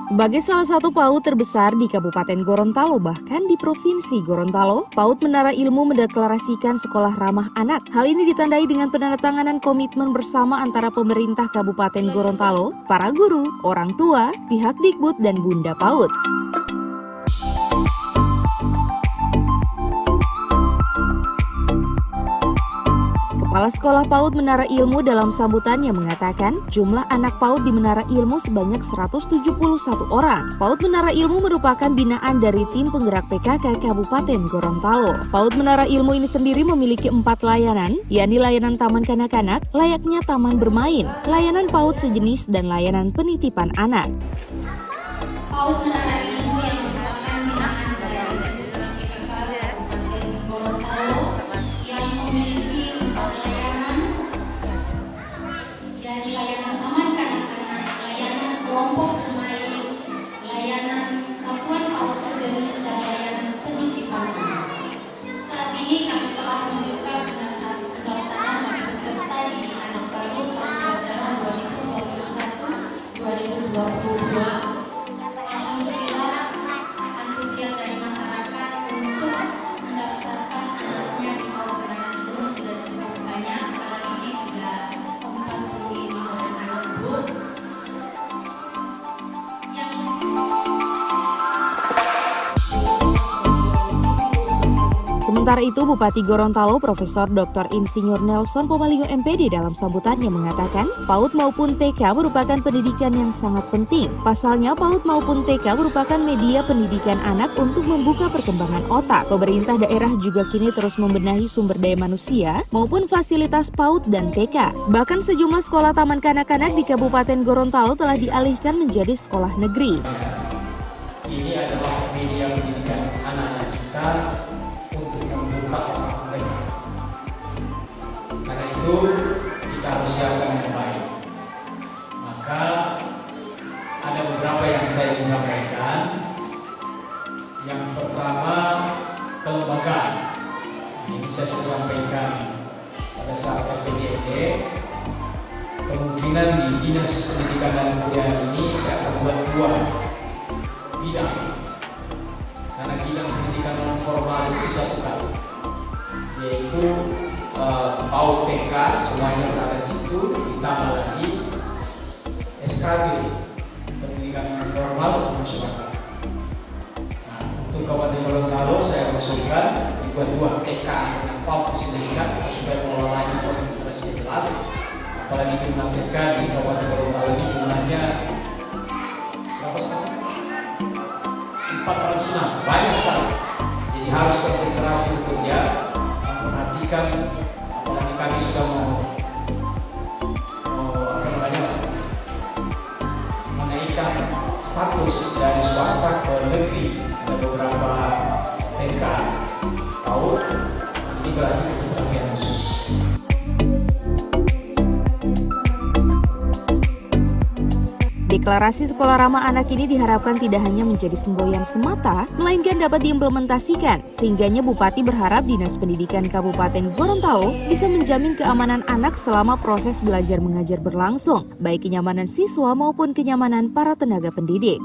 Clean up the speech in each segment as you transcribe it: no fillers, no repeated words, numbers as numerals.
Sebagai salah satu PAUD terbesar di Kabupaten Gorontalo, bahkan di Provinsi Gorontalo, PAUD Menara Ilmu mendeklarasikan sekolah ramah anak. Hal ini ditandai dengan penandatanganan komitmen bersama antara pemerintah Kabupaten Gorontalo, para guru, orang tua, pihak Dikbud, dan Bunda PAUD. Kepala Sekolah PAUD Menara Ilmu dalam sambutannya mengatakan jumlah anak PAUD di Menara Ilmu sebanyak 171 orang. PAUD Menara Ilmu merupakan binaan dari tim penggerak PKK Kabupaten Gorontalo. PAUD Menara Ilmu ini sendiri memiliki 4 layanan, yakni layanan taman kanak-kanak, layaknya taman bermain, layanan PAUD sejenis, dan layanan penitipan anak. PAUD Menara Ilmu yang merupakan binaan dari PKK Kabupaten Gorontalo yang memiliki 4 layanan, dari layanan taman kanak-kanak, layanan kelompok bermain, layanan satuan PAUD sejenis, dan layanan penitipan anak. Saat ini kami telah membuka pendaftaran bagi peserta di anak baru tahun pelajaran 2021-2022. Alhamdulillah, antusias dari masyarakat untuk mendaftarkan anaknya di PAUD Menara Ilmu sudah cukup banyak. Sekarang ini sudah 45 orang anak Bu. Sementara itu, Bupati Gorontalo Profesor Dr. Insinyur Nelson Pomalio MPD dalam sambutannya mengatakan, PAUD maupun TK merupakan pendidikan yang sangat penting. Pasalnya, PAUD maupun TK merupakan media pendidikan anak untuk membuka perkembangan otak. Pemerintah daerah juga kini terus membenahi sumber daya manusia maupun fasilitas PAUD dan TK. Bahkan sejumlah sekolah taman kanak-kanak di Kabupaten Gorontalo telah dialihkan menjadi sekolah negeri. Ini adalah media pendidikan anak-anak kita untuk membuka otak mereka. Karena itu kita harus siapkan yang baik. Maka ada beberapa yang saya ingin sampaikan. Yang pertama, kelembagaan. Ini saya sudah sampaikan pada saat RPJMD. Kemungkinan di Dinas Pendidikan dan Kebudayaan ini saya akan buat 2 bidang, karena bidang pendidikan non formal itu satu kali, yaitu PAUD TK semuanya berada di situ, ditambah lagi SKB pendidikan non formal untuk masyarakat. Nah, untuk Kabupaten Gorontalo saya usulkan dibuat 2 TK dengan PAUD disediakan supaya pengelolaannya konsentrasi jelas. Apalagi jumlah TK di Kabupaten Gorontalo ini jumlahnya berapa sekarang? 406, banyak sekali. Jadi harus konsentrasi bekerja, memperhatikan, apalagi kami sudah menaikkan status dari swasta ke negeri. Ada beberapa TK PAUD, ini berarti untuk perhatian khusus. Deklarasi sekolah ramah anak ini diharapkan tidak hanya menjadi semboyan semata, melainkan dapat diimplementasikan. Sehingganya Bupati berharap Dinas Pendidikan Kabupaten Gorontalo bisa menjamin keamanan anak selama proses belajar mengajar berlangsung, baik kenyamanan siswa maupun kenyamanan para tenaga pendidik.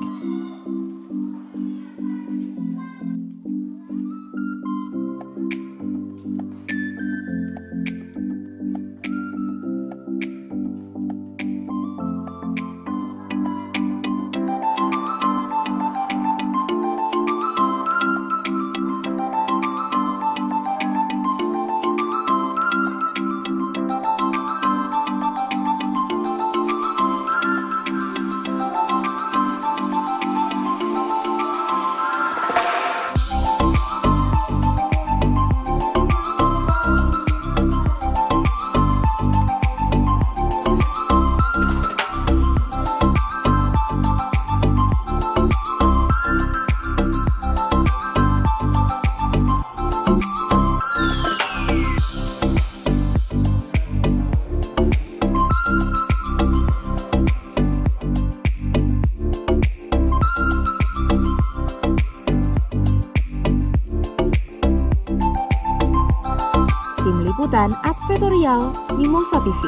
Liputan Advertorial Mimosa TV.